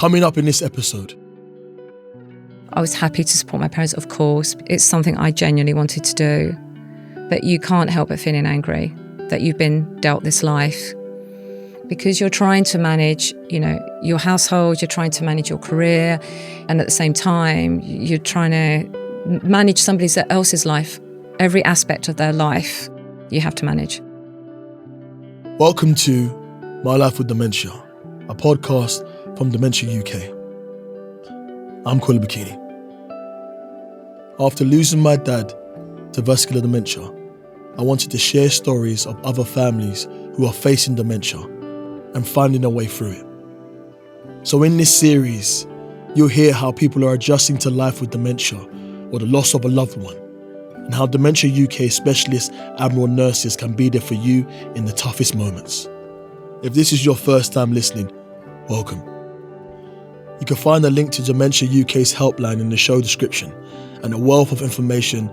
Coming up in this episode. I was happy to support my parents, of course. It's something I genuinely wanted to do. But you can't help but feeling angry that you've been dealt this life, because you're trying to manage, your household, you're trying to manage your career, and at the same time, you're trying to manage somebody else's life. Every aspect of their life you have to manage. Welcome to My Life with Dementia, a podcast from Dementia UK. I'm Kula Bikini. After losing my dad to vascular dementia, I wanted to share stories of other families who are facing dementia and finding a way through it. So in this series, you'll hear how people are adjusting to life with dementia or the loss of a loved one, and how Dementia UK specialist Admiral nurses can be there for you in the toughest moments. If this is your first time listening, welcome. You can find a link to Dementia UK's helpline in the show description and a wealth of information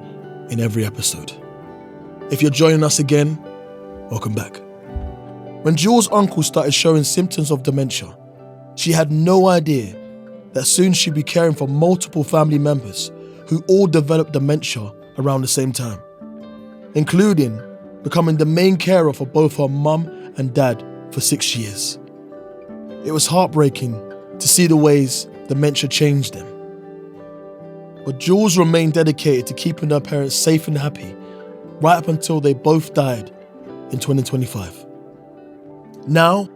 in every episode. If you're joining us again, welcome back. When Jules' uncle started showing symptoms of dementia, she had no idea that soon she'd be caring for multiple family members who all developed dementia around the same time, including becoming the main carer for both her mum and dad for 6 years. It was heartbreaking to see the ways dementia changed them. But Jules remained dedicated to keeping her parents safe and happy right up until they both died in 2025. Now,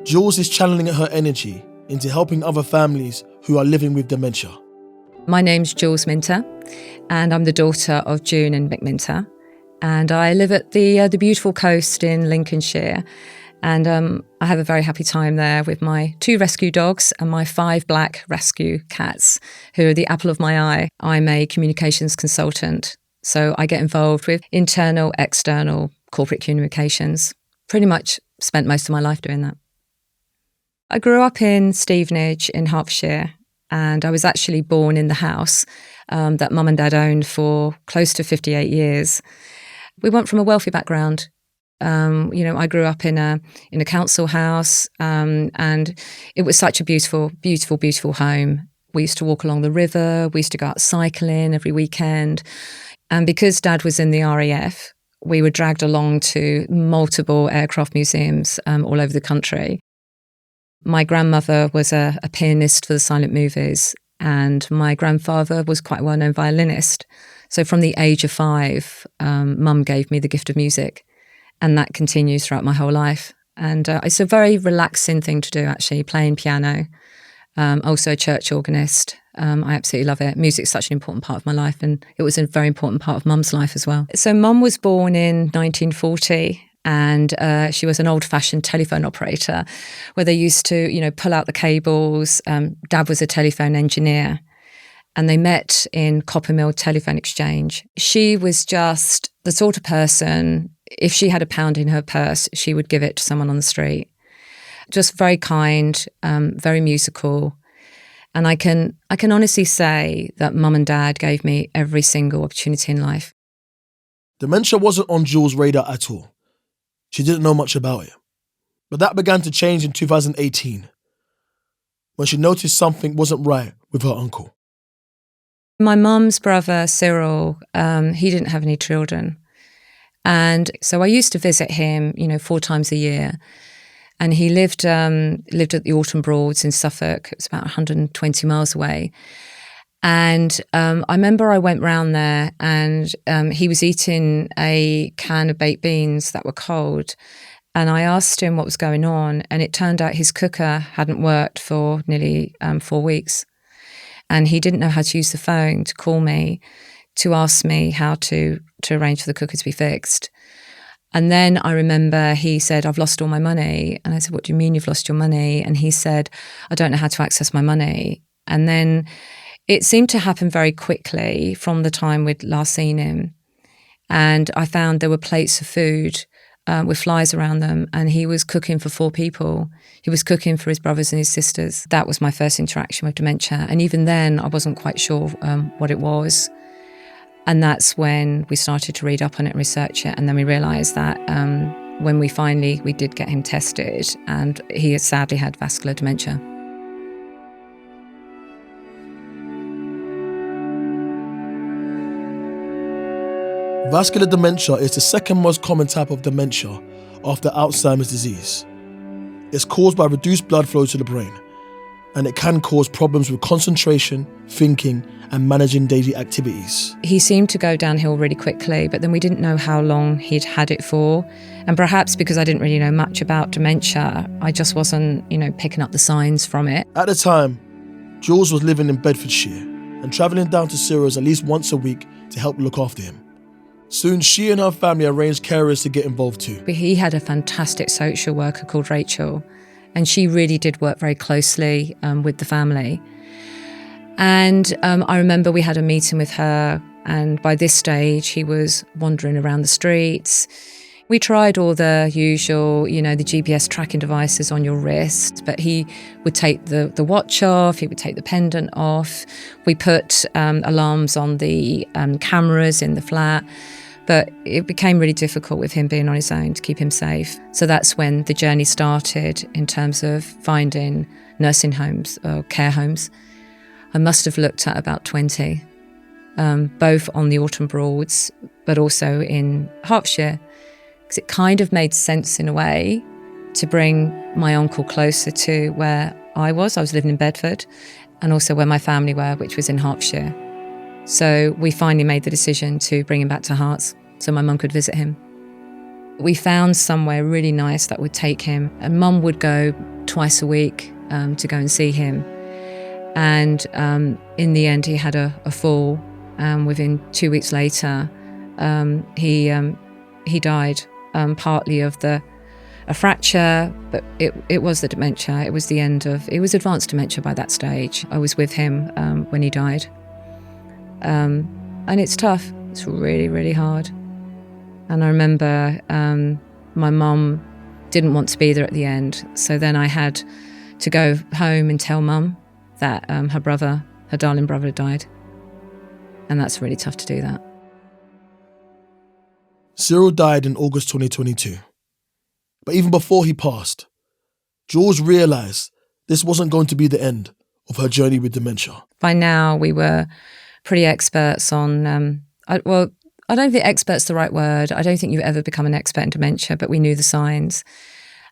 Jules is channeling her energy into helping other families who are living with dementia. My name's Jules Minter, and I'm the daughter of June and Mick Minter. And I live at the beautiful coast in Lincolnshire. And I have a very happy time there with my 2 rescue dogs and my 5 black rescue cats, who are the apple of my eye. I'm a communications consultant, so I get involved with internal, external, corporate communications. Pretty much spent most of my life doing that. I grew up in Stevenage in Hertfordshire, and I was actually born in the house that Mum and Dad owned for close to 58 years. We weren't from a wealthy background. I grew up in a council house, and it was such a beautiful, beautiful, beautiful home. We used to walk along the river. We used to go out cycling every weekend. And because Dad was in the RAF, we were dragged along to multiple aircraft museums all over the country. My grandmother was a pianist for the silent movies, and my grandfather was quite a well-known violinist. So from the age of 5, Mum gave me the gift of music. And that continues throughout my whole life. And it's a very relaxing thing to do, actually, playing piano. Also a church organist. I absolutely love it. Music's such an important part of my life, and it was a very important part of Mum's life as well. So Mum was born in 1940, and she was an old-fashioned telephone operator where they used to, pull out the cables. Dad was a telephone engineer, and they met in Coppermill Telephone Exchange. She was just the sort of person, if she had £1 in her purse, she would give it to someone on the street. Just very kind, very musical. And I can honestly say that Mum and Dad gave me every single opportunity in life. Dementia wasn't on Jules' radar at all. She didn't know much about it. But that began to change in 2018, when she noticed something wasn't right with her uncle. My mum's brother, Cyril, he didn't have any children. And so I used to visit him, 4 times a year. And he lived at the Alton Broads in Suffolk. It was about 120 miles away. And I remember I went round there, and he was eating a can of baked beans that were cold. And I asked him what was going on. And it turned out his cooker hadn't worked for nearly 4 weeks. And he didn't know how to use the phone to call me to ask me how to arrange for the cooker to be fixed. And then I remember he said, "I've lost all my money." And I said, "What do you mean you've lost your money?" And he said, "I don't know how to access my money." And then it seemed to happen very quickly from the time we'd last seen him. And I found there were plates of food with flies around them, and he was cooking for 4 people. He was cooking for his brothers and his sisters. That was my first interaction with dementia. And even then, I wasn't quite sure what it was. And that's when we started to read up on it and research it. And then we realised that when we did get him tested, and he had sadly had vascular dementia. Vascular dementia is the second most common type of dementia after Alzheimer's disease. It's caused by reduced blood flow to the brain, and it can cause problems with concentration, thinking, and managing daily activities. He seemed to go downhill really quickly, but then we didn't know how long he'd had it for. And perhaps because I didn't really know much about dementia, I just wasn't, picking up the signs from it. At the time, Jules was living in Bedfordshire and travelling down to Ciro's at least once a week to help look after him. Soon, she and her family arranged carers to get involved too. He had a fantastic social worker called Rachel, and she really did work very closely with the family. And I remember we had a meeting with her, and by this stage, he was wandering around the streets. We tried all the usual, the GPS tracking devices on your wrist, but he would take the watch off, he would take the pendant off. We put alarms on the cameras in the flat, but it became really difficult with him being on his own to keep him safe. So that's when the journey started in terms of finding nursing homes or care homes. I must have looked at about 20, both on the Alton Broads, but also in Hertfordshire, because it kind of made sense in a way to bring my uncle closer to where I was. I was living in Bedford, and also where my family were, which was in Hertfordshire. So we finally made the decision to bring him back to Herts so my mum could visit him. We found somewhere really nice that would take him, and Mum would go twice a week to go and see him. And in the end, he had a fall, and within 2 weeks later, he died, partly of a fracture, but it was the dementia. It was advanced dementia by that stage. I was with him when he died. And it's tough. It's really, really hard. And I remember my mum didn't want to be there at the end, so then I had to go home and tell Mum that her darling brother had died. And that's really tough to do that. Cyril died in August 2022. But even before he passed, Jules realised this wasn't going to be the end of her journey with dementia. By now, we were pretty experts on, I don't think expert's the right word. I don't think you've ever become an expert in dementia, but we knew the signs.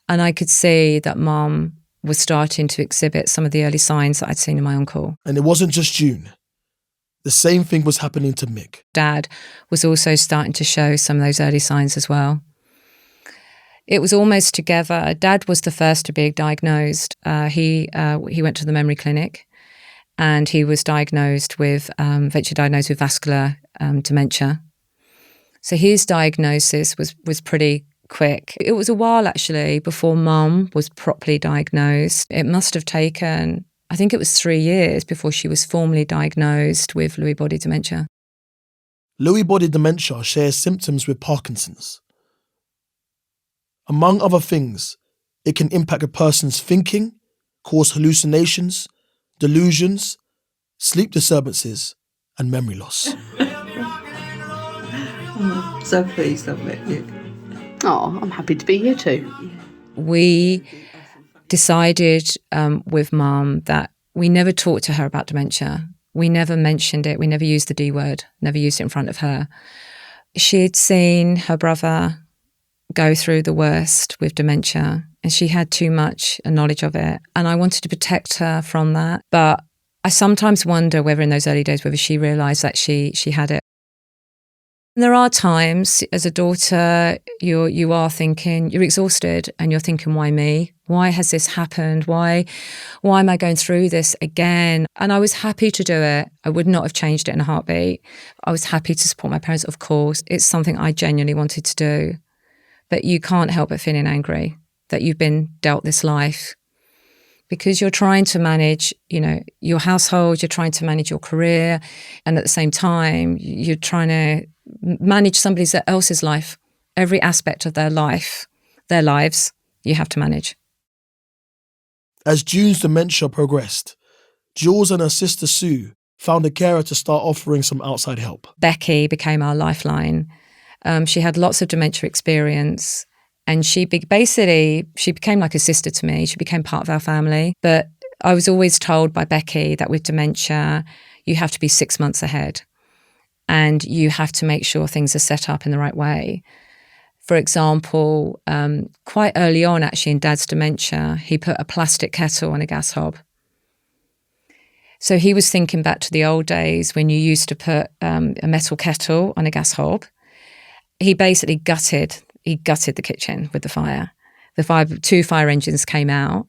And I could see that Mum was starting to exhibit some of the early signs that I'd seen in my uncle. And it wasn't just June. The same thing was happening to Mick. Dad was also starting to show some of those early signs as well. It was almost together. Dad was the first to be diagnosed. He went to the memory clinic, and he was diagnosed with, eventually diagnosed with vascular dementia. So his diagnosis was pretty quick. It was a while actually before Mum was properly diagnosed. It must have taken, I think it was 3 years before she was formally diagnosed with Lewy body dementia. Lewy body dementia shares symptoms with Parkinson's. Among other things, it can impact a person's thinking, cause hallucinations, delusions, sleep disturbances, and memory loss. Oh, so pleased I've met you. Oh, I'm happy to be here too. We decided with Mum that we never talked to her about dementia. We never mentioned it. We never used the D word, never used it in front of her. She'd seen her brother go through the worst with dementia, and she had too much knowledge of it. And I wanted to protect her from that. But I sometimes wonder whether in those early days, whether she realised that she had it. And there are times as a daughter, you are thinking, you're exhausted and you're thinking, why me? Why has this happened? Why am I going through this again? And I was happy to do it. I would not have changed it in a heartbeat. I was happy to support my parents, of course. It's something I genuinely wanted to do. But you can't help but feeling angry that you've been dealt this life, because you're trying to manage, your household, you're trying to manage your career, and at the same time, you're trying to manage somebody else's life. Every aspect of their life, their lives, you have to manage. As June's dementia progressed, Jules and her sister Sue found a carer to start offering some outside help. Becky became our lifeline. She had lots of dementia experience, and she became like a sister to me. She became part of our family. But I was always told by Becky that with dementia, you have to be 6 months ahead. and you have to make sure things are set up in the right way. For example, quite early on, actually, in Dad's dementia, he put a plastic kettle on a gas hob. So he was thinking back to the old days when you used to put a metal kettle on a gas hob. He basically gutted the kitchen with the fire. Two fire engines came out,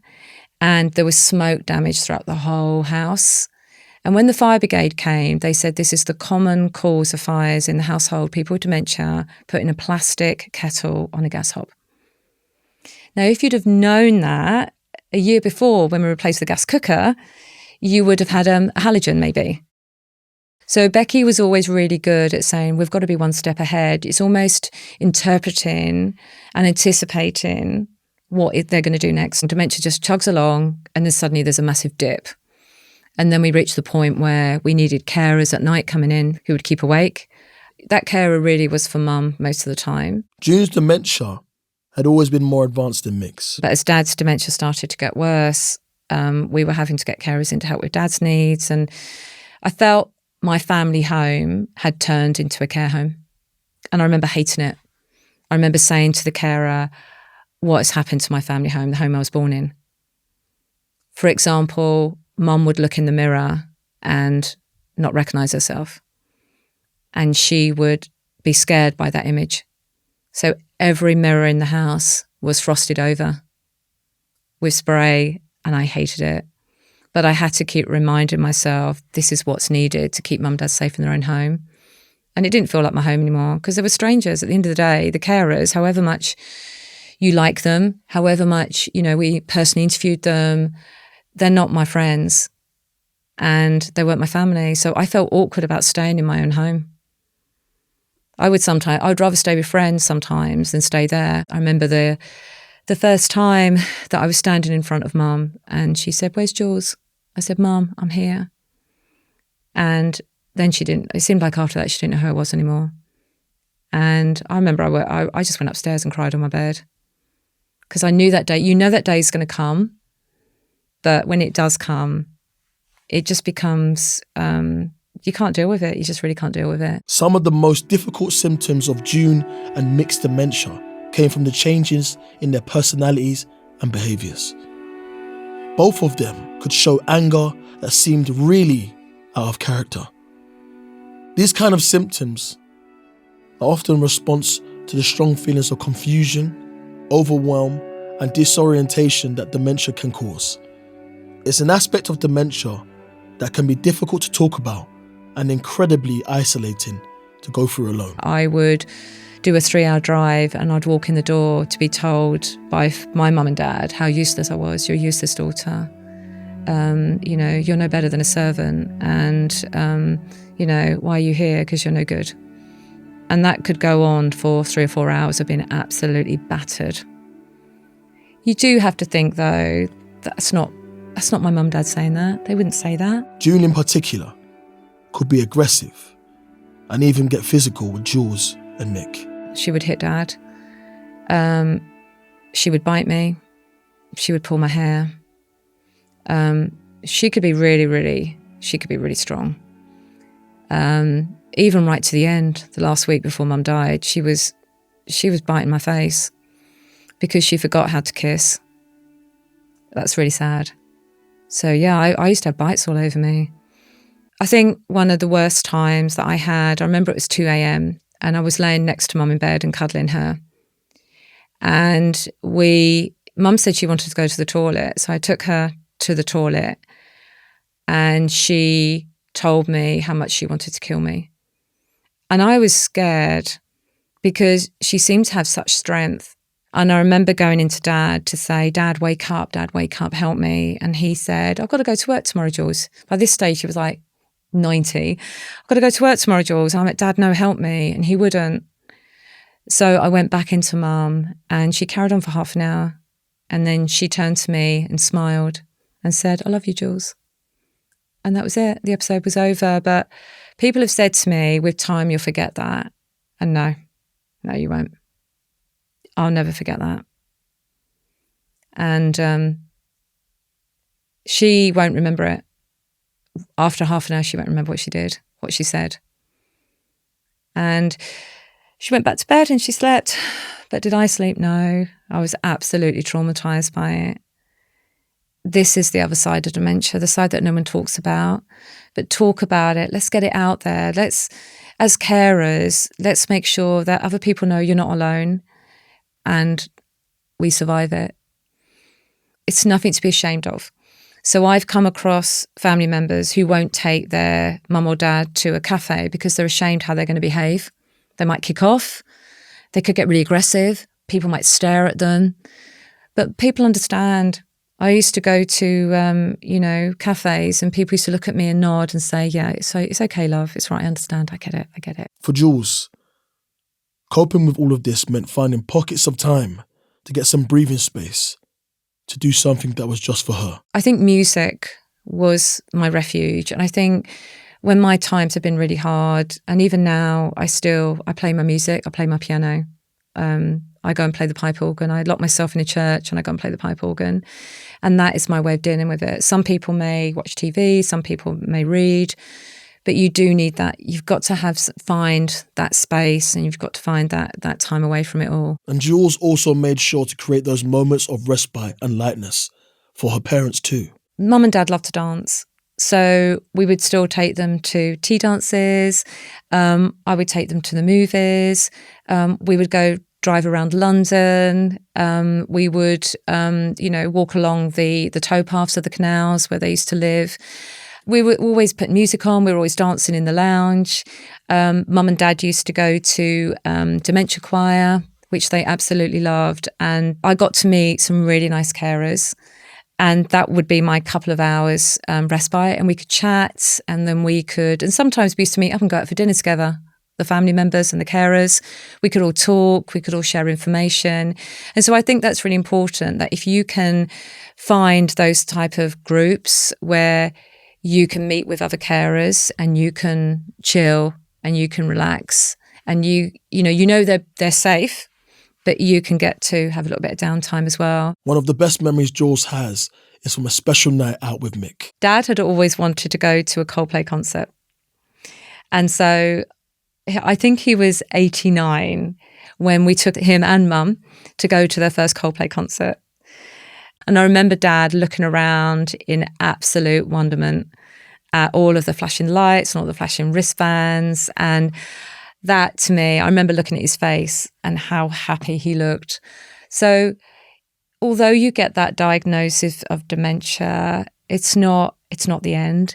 and there was smoke damage throughout the whole house. And when the fire brigade came, they said this is the common cause of fires in the household, people with dementia, putting a plastic kettle on a gas hob. Now, if you'd have known that a year before when we replaced the gas cooker, you would have had a halogen maybe. So Becky was always really good at saying, we've got to be one step ahead. It's almost interpreting and anticipating what they're going to do next. And dementia just chugs along, and then suddenly there's a massive dip. And then we reached the point where we needed carers at night coming in who would keep awake. That carer really was for Mum most of the time. June's dementia had always been more advanced than Mick's. But as Dad's dementia started to get worse, we were having to get carers in to help with Dad's needs. And I felt my family home had turned into a care home. And I remember hating it. I remember saying to the carer, what has happened to my family home, the home I was born in? For example, Mum would look in the mirror and not recognise herself. And she would be scared by that image. So every mirror in the house was frosted over with spray, and I hated it. But I had to keep reminding myself, this is what's needed to keep Mum and Dad safe in their own home. And it didn't feel like my home anymore because there were strangers at the end of the day. The carers, however much you like them, however much, we personally interviewed them, they're not my friends and they weren't my family. So I felt awkward about staying in my own home. I would rather stay with friends sometimes than stay there. I remember the first time that I was standing in front of Mum and she said, where's Jules? I said, Mum, I'm here. And then it seemed like after that she didn't know who I was anymore. And I remember I just went upstairs and cried on my bed because I knew that day, that day is going to come. But when it does come, it just becomes, you can't deal with it. You just really can't deal with it. Some of the most difficult symptoms of June and Mick's dementia came from the changes in their personalities and behaviours. Both of them could show anger that seemed really out of character. These kind of symptoms are often a response to the strong feelings of confusion, overwhelm, and disorientation that dementia can cause. It's an aspect of dementia that can be difficult to talk about and incredibly isolating to go through alone. I would do a 3-hour drive and I'd walk in the door to be told by my mum and dad how useless I was. You're a useless daughter. You're no better than a servant. And, why are you here? Because you're no good. And that could go on for 3 or 4 hours of being absolutely battered. You do have to think, though, that's not my mum and dad saying that. They wouldn't say that. June in particular could be aggressive and even get physical with Jules and Mick. She would hit Dad. She would bite me. She would pull my hair. She could be really strong. Even right to the end, the last week before Mum died, she was biting my face because she forgot how to kiss. That's really sad. So yeah, I used to have bites all over me. I think one of the worst times that I remember it was 2 a.m. and I was laying next to Mum in bed and cuddling her. And Mum said she wanted to go to the toilet. So I took her to the toilet and she told me how much she wanted to kill me. And I was scared because she seemed to have such strength. And I remember going into Dad to say, Dad, wake up, help me. And he said, I've got to go to work tomorrow, Jules. By this stage, he was like 90. I've got to go to work tomorrow, Jules. I'm like, Dad, no, help me. And he wouldn't. So I went back into Mum and she carried on for half an hour. And then she turned to me and smiled and said, I love you, Jules. And that was it. The episode was over. But people have said to me, with time, you'll forget that. And no, you won't. I'll never forget that. And she won't remember it. After half an hour, she won't remember what she did, what she said. And she went back to bed and she slept. But did I sleep? No. I was absolutely traumatised by it. This is the other side of dementia, the side that no one talks about. But talk about it. Let's get it out there. As carers, let's make sure that other people know you're not alone and we survive it. It's nothing to be ashamed of. So I've come across family members who won't take their mum or dad to a cafe because they're ashamed how they're going to behave. They might kick off. They could get really aggressive. People might stare at them. But people understand. I used to go to, cafes and people used to look at me and nod and say, yeah, it's okay, love. It's right. I understand. I get it. For Jules, coping with all of this meant finding pockets of time to get some breathing space, to do something that was just for her. I think music was my refuge. And I think when my times have been really hard, and even now I play my music, I play my piano. I go and play the pipe organ. I lock myself in a church and I go and play the pipe organ. And that is my way of dealing with it. Some people may watch TV, some people may read, but you do need that. You've got to find that space and you've got to find that time away from it all. And Jules also made sure to create those moments of respite and lightness for her parents too. Mum and Dad love to dance. So we would still take them to tea dances. I would take them to the movies. We would go drive around London. We would, walk along the towpaths of the canals where they used to live. We would always put music on. We were always dancing in the lounge. Mum and Dad used to go to Dementia Choir, which they absolutely loved. And I got to meet some really nice carers. And that would be my couple of hours respite, and we could chat, and then and sometimes we used to meet up and go out for dinner together, the family members and the carers. We could all talk, we could all share information. And so I think that's really important, that if you can find those type of groups where you can meet with other carers and you can chill and you can relax and you know they're safe, but you can get to have a little bit of downtime as well. One of the best memories Jules has is from a special night out with Mick. Dad had always wanted to go to a Coldplay concert. And so I think he was 89 when we took him and Mum to go to their first Coldplay concert. And I remember Dad looking around in absolute wonderment at all of the flashing lights and all the flashing wristbands. And that, to me, I remember looking at his face and how happy he looked. So although you get that diagnosis of dementia, it's not the end.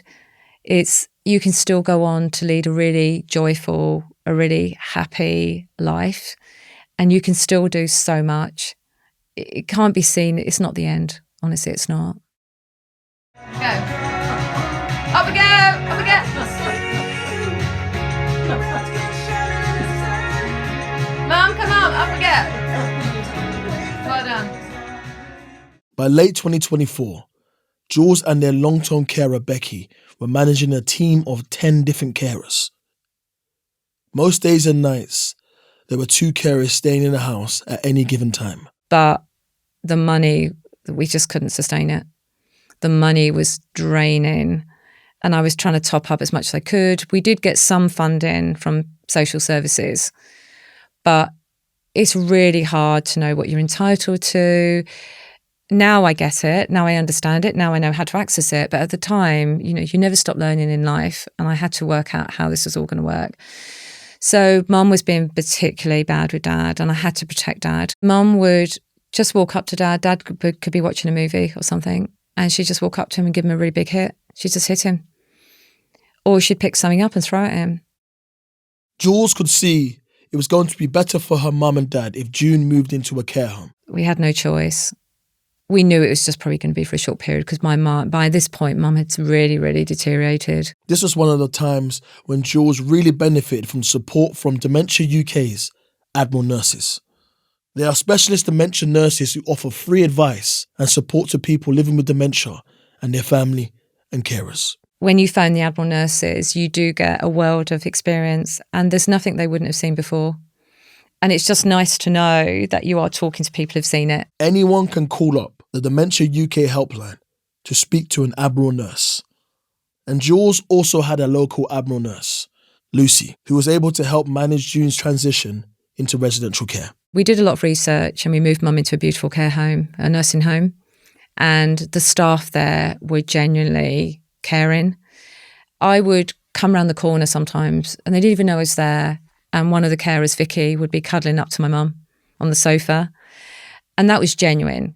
You can still go on to lead a really joyful, a really happy life, and you can still do so much. It can't be seen. It's not the end. Honestly, it's not. Go. Up we go. Up we go. Mum, come on, up we go. Well done. By late 2024, Jules and their long-term carer Becky were managing a team of 10 different carers. Most days and nights, there were 2 carers staying in the house at any given time. But the money, we just couldn't sustain it. The money was draining, and I was trying to top up as much as I could. We did get some funding from social services, but it's really hard to know what you're entitled to. Now I get it. Now I understand it. Now I know how to access it. But at the time, you never stop learning in life. And I had to work out how this was all going to work. So Mum was being particularly bad with Dad, and I had to protect Dad. Mum would just walk up to Dad. Dad could be watching a movie or something, and she'd just walk up to him and give him a really big hit. She'd just hit him. Or she'd pick something up and throw at him. Jules could see it was going to be better for her mum and dad if June moved into a care home. We had no choice. We knew it was just probably going to be for a short period because by this point, Mum had really, really deteriorated. This was one of the times when Jules really benefited from support from Dementia UK's Admiral nurses. They are specialist dementia nurses who offer free advice and support to people living with dementia and their family and carers. When you phone the Admiral nurses, you do get a world of experience, and there's nothing they wouldn't have seen before. And it's just nice to know that you are talking to people who've seen it. Anyone can call up the Dementia UK helpline to speak to an Admiral nurse. And Jules also had a local Admiral nurse, Lucy, who was able to help manage June's transition into residential care. We did a lot of research and we moved Mum into a beautiful care home, a nursing home. And the staff there were genuinely caring. I would come around the corner sometimes and they didn't even know I was there. And one of the carers, Vicky, would be cuddling up to my mum on the sofa. And that was genuine.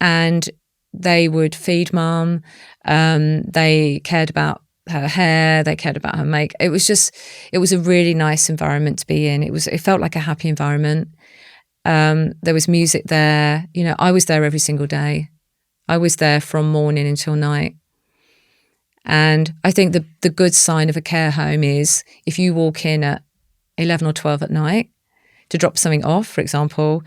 And they would feed Mum. They cared about her hair. They cared about her make. It was a really nice environment to be in. It felt like a happy environment. There was music there. You know, I was there every single day. I was there from morning until night. And I think the good sign of a care home is if you walk in at 11 or 12 at night to drop something off, for example,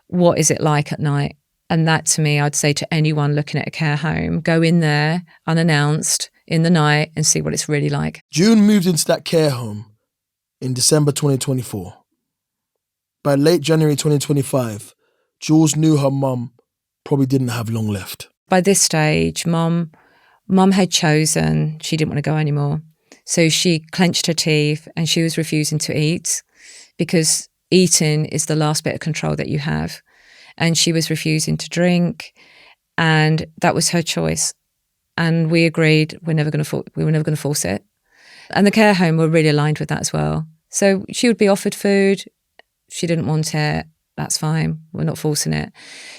what is it like at night? And that to me, I'd say to anyone looking at a care home, go in there unannounced in the night and see what it's really like. June moved into that care home in December 2024. By late January 2025, Jules knew her mum probably didn't have long left. By this stage, Mum had chosen she didn't want to go anymore. So she clenched her teeth and she was refusing to eat because eating is the last bit of control that you have. And she was refusing to drink, and that was her choice. And we agreed we were never going to force it. And the care home were really aligned with that as well. So she would be offered food. She didn't want it. That's fine. We're not forcing it.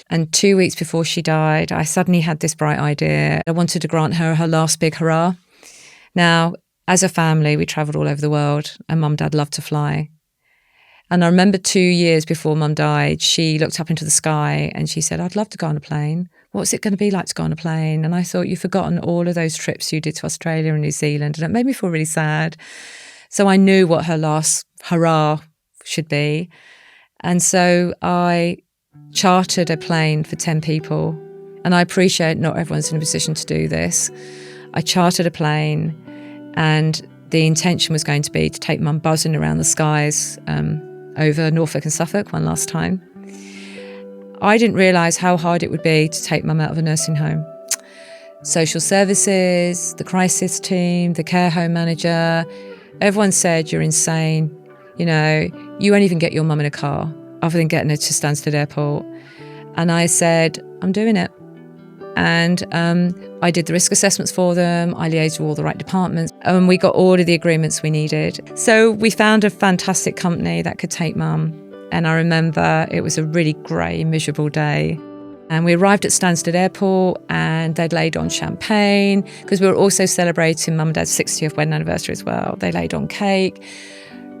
And 2 weeks before she died, I suddenly had this bright idea. I wanted to grant her her last big hurrah. Now, as a family, we travelled all over the world and Mum and Dad loved to fly. And I remember 2 years before Mum died, she looked up into the sky and she said, I'd love to go on a plane. What's it going to be like to go on a plane? And I thought, you've forgotten all of those trips you did to Australia and New Zealand. And it made me feel really sad. So I knew what her last hurrah should be. And so I chartered a plane for 10 people. And I appreciate not everyone's in a position to do this. I chartered a plane and the intention was going to be to take Mum buzzing around the skies over Norfolk and Suffolk one last time. I didn't realise how hard it would be to take Mum out of a nursing home. Social services, the crisis team, the care home manager, everyone said, you're insane. You know, you won't even get your mum in a car other than getting her to Stansted Airport. And I said, I'm doing it. And I did the risk assessments for them. I liaised with all the right departments. And we got all of the agreements we needed. So we found a fantastic company that could take Mum. And I remember it was a really grey, miserable day. And we arrived at Stansted Airport and they'd laid on champagne because we were also celebrating Mum and Dad's 60th wedding anniversary as well. They laid on cake.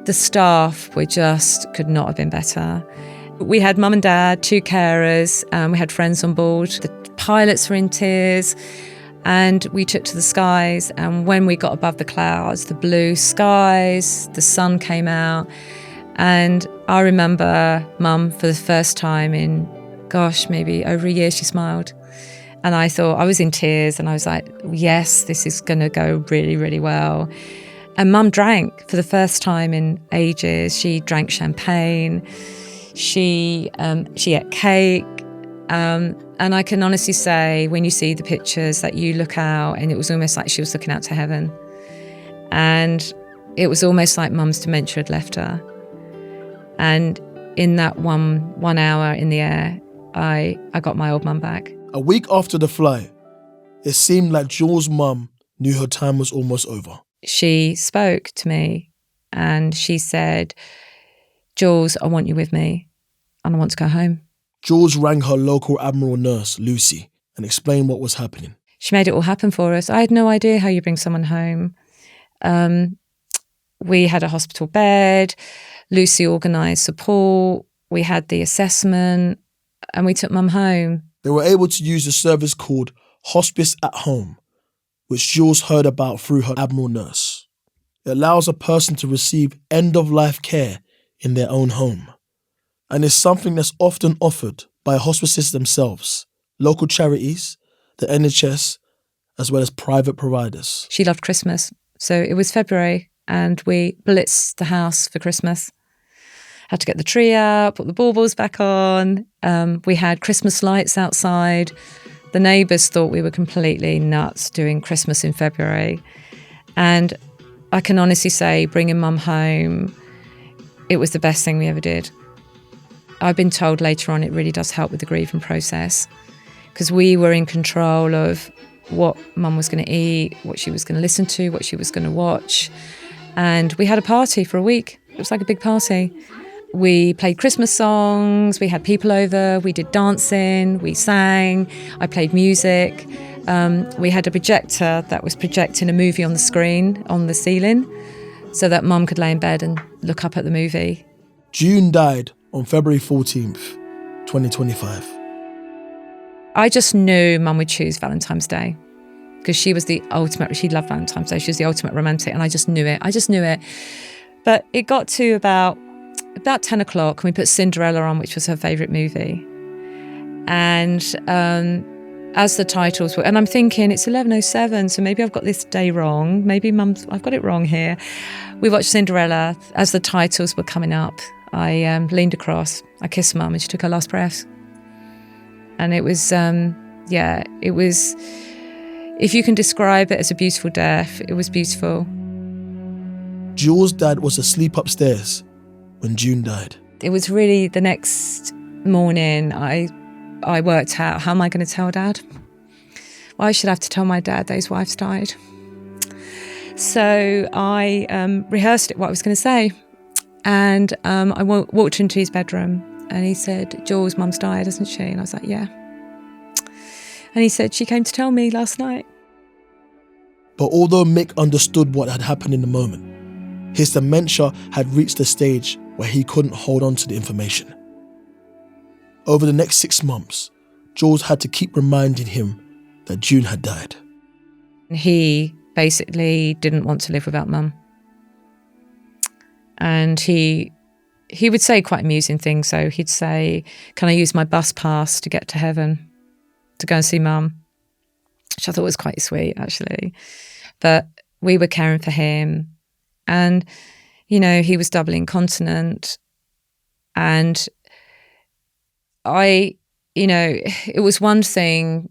The staff could not have been better. We had Mum and Dad, 2 carers, we had friends on board. The pilots were in tears and we took to the skies. And when we got above the clouds, the blue skies, the sun came out. And I remember Mum for the first time in, maybe over a year, she smiled. And I thought, I was in tears and I was like, yes, this is going to go really, really well. And Mum drank for the first time in ages. She drank champagne. She ate cake. And I can honestly say, when you see the pictures, that you look out and it was almost like she was looking out to heaven. And it was almost like Mum's dementia had left her. And in that one hour in the air, I got my old Mum back. A week after the flight, it seemed like Jules' mum knew her time was almost over. She spoke to me and she said, Jules, I want you with me and I want to go home. Jules rang her local Admiral nurse, Lucy, and explained what was happening. She made it all happen for us. I had no idea how you bring someone home. We had a hospital bed. Lucy organised support. We had the assessment and we took Mum home. They were able to use a service called Hospice at Home, which Jules heard about through her Admiral nurse. It allows a person to receive end-of-life care in their own home. And it's something that's often offered by hospices themselves, local charities, the NHS, as well as private providers. She loved Christmas. So it was February and we blitzed the house for Christmas. Had to get the tree out, put the baubles back on. We had Christmas lights outside. The neighbours thought we were completely nuts doing Christmas in February. And I can honestly say bringing mum home, it was the best thing we ever did. I've been told later on it really does help with the grieving process, because we were in control of what mum was going to eat, what she was going to listen to, what she was going to watch. And we had a party for a week. It was like a big party. We played Christmas songs, we had people over, we did dancing, we sang, I played music. We had a projector that was projecting a movie on the screen, on the ceiling, so that mum could lay in bed and look up at the movie. June died on February 14th, 2025. I just knew mum would choose Valentine's Day, because she was the ultimate, she loved Valentine's Day, she was the ultimate romantic, and I just knew it. But it got to about 10 o'clock, and we put Cinderella on, which was her favourite movie. And as the titles were, and I'm thinking it's 11:07, so maybe I've got this day wrong, maybe I've got it wrong here. We watched Cinderella. As the titles were coming up, I leaned across, I kissed mum, and she took her last breath. And it was, it was, if you can describe it as a beautiful death, it was beautiful. Jules' dad was asleep upstairs when June died. It was really the next morning I worked out, how am I going to tell Dad? Well, I should have to tell my dad that his wife's died. So I rehearsed it, what I was going to say. And I walked into his bedroom and he said, Jules, mum's died, hasn't she? And I was like, yeah. And he said, she came to tell me last night. But although Mick understood what had happened in the moment, his dementia had reached a stage where he couldn't hold on to the information. Over the next 6 months, Jules had to keep reminding him that June had died. He basically didn't want to live without mum. And he would say quite amusing things. So he'd say, can I use my bus pass to get to heaven, to go and see mum? Which I thought was quite sweet, actually. But we were caring for him. And, he was double incontinent. And it was one thing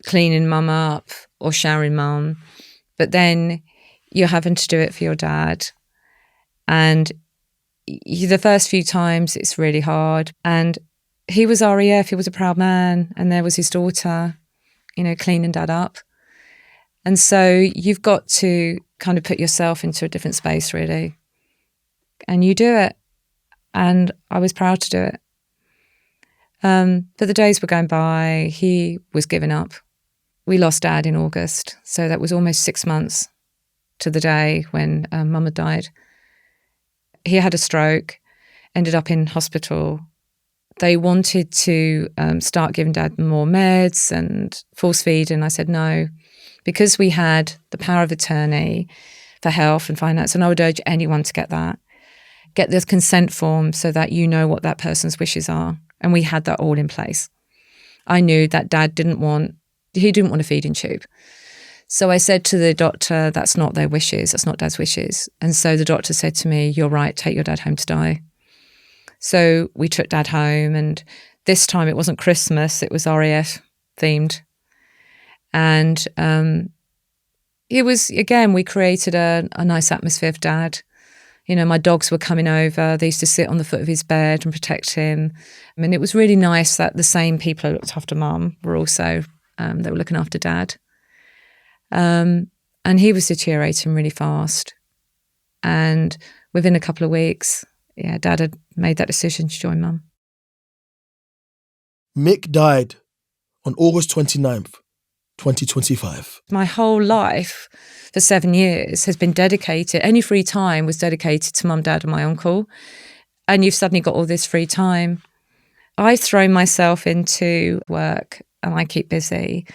cleaning mum up or showering mum, but then you're having to do it for your dad. And the first few times it's really hard. And he was RAF, he was a proud man, and there was his daughter, cleaning dad up. And so you've got to kind of put yourself into a different space, really. And you do it. And I was proud to do it. But the days were going by, he was giving up. We lost Dad in August, so that was almost 6 months to the day when Mum had died. He had a stroke, ended up in hospital. They wanted to start giving Dad more meds and force feed, and I said no, because we had the power of attorney for health and finance, and I would urge anyone to get that. Get the consent form so that you know what that person's wishes are. And we had that all in place. I knew that Dad didn't want a feeding tube. So I said to the doctor, that's not their wishes, that's not Dad's wishes. And so the doctor said to me, you're right, take your dad home to die. So we took Dad home, and this time it wasn't Christmas, it was RAF themed. And it was, again, we created a nice atmosphere for Dad. My dogs were coming over. They used to sit on the foot of his bed and protect him. And it was really nice that the same people who looked after Mum were also, they were looking after Dad. And he was deteriorating really fast. And within a couple of weeks, Dad had made that decision to join Mum. Mick died on August 29th, 2025. My whole life for 7 years has been dedicated, any free time was dedicated to Mum, Dad and my uncle. And you've suddenly got all this free time. I've thrown myself into work and I keep busy.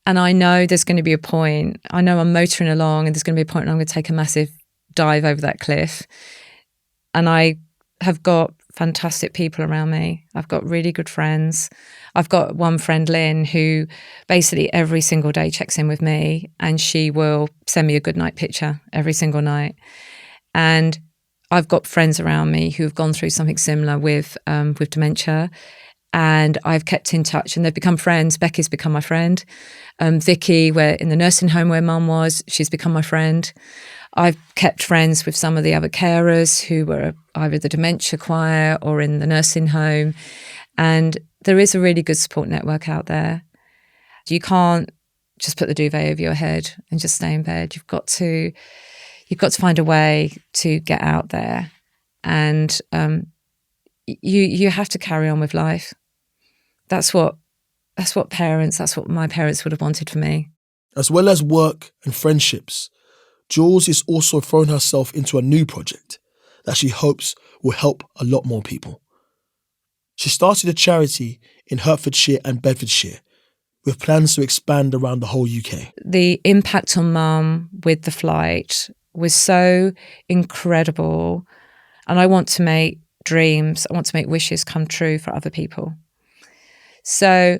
And I know there's going to be a point, I know I'm motoring along and there's going to be a point where I'm going to take a massive dive over that cliff. And I have got fantastic people around me. I've got really good friends. I've got one friend, Lynn, who basically every single day checks in with me, and she will send me a good night picture every single night. And I've got friends around me who have gone through something similar with dementia, and I've kept in touch and they've become friends. Becky's become my friend. Vicky, in the nursing home where Mum was, she's become my friend. I've kept friends with some of the other carers who were either the dementia choir or in the nursing home. And there is a really good support network out there. You can't just put the duvet over your head and just stay in bed. You've got to find a way to get out there, and you have to carry on with life. That's what my parents would have wanted for me. As well as work and friendships, Jules is also throwing herself into a new project that she hopes will help a lot more people. She started a charity in Hertfordshire and Bedfordshire with plans to expand around the whole UK. The impact on Mum with the flight was so incredible, and I want to make wishes come true for other people. So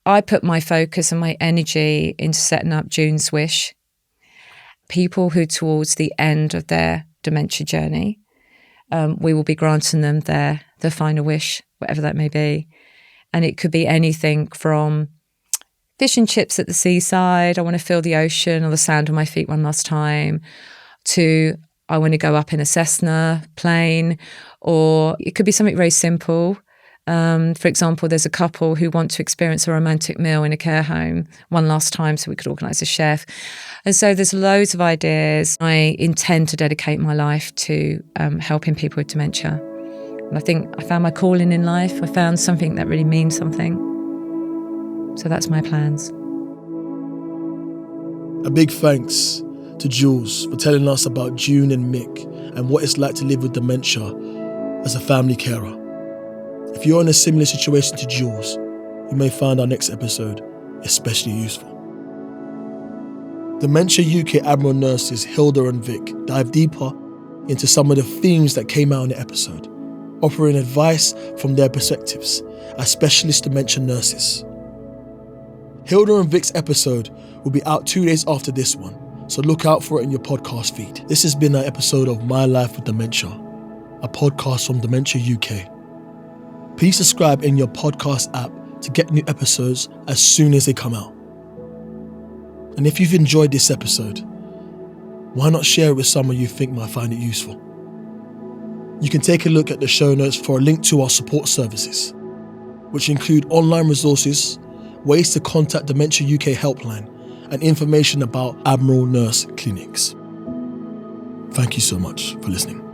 I put my focus and my energy into setting up June's Wish. People who towards the end of their dementia journey, we will be granting them their final wish, whatever that may be. And it could be anything from fish and chips at the seaside, I want to feel the ocean or the sound of my feet one last time, to I want to go up in a Cessna plane, or it could be something very simple. For example, there's a couple who want to experience a romantic meal in a care home one last time, so we could organise a chef. And so there's loads of ideas. I intend to dedicate my life to helping people with dementia. And I think I found my calling in life. I found something that really means something. So that's my plans. A big thanks to Jules for telling us about June and Mick and what it's like to live with dementia as a family carer. If you're in a similar situation to Jules, you may find our next episode especially useful. Dementia UK Admiral nurses Hilda and Vic dive deeper into some of the themes that came out in the episode, offering advice from their perspectives as specialist dementia nurses. Hilda and Vic's episode will be out 2 days after this one, so look out for it in your podcast feed. This has been an episode of My Life with Dementia, a podcast from Dementia UK. Please subscribe in your podcast app to get new episodes as soon as they come out. And if you've enjoyed this episode, why not share it with someone you think might find it useful? You can take a look at the show notes for a link to our support services, which include online resources, ways to contact Dementia UK helpline, and information about Admiral nurse clinics. Thank you so much for listening.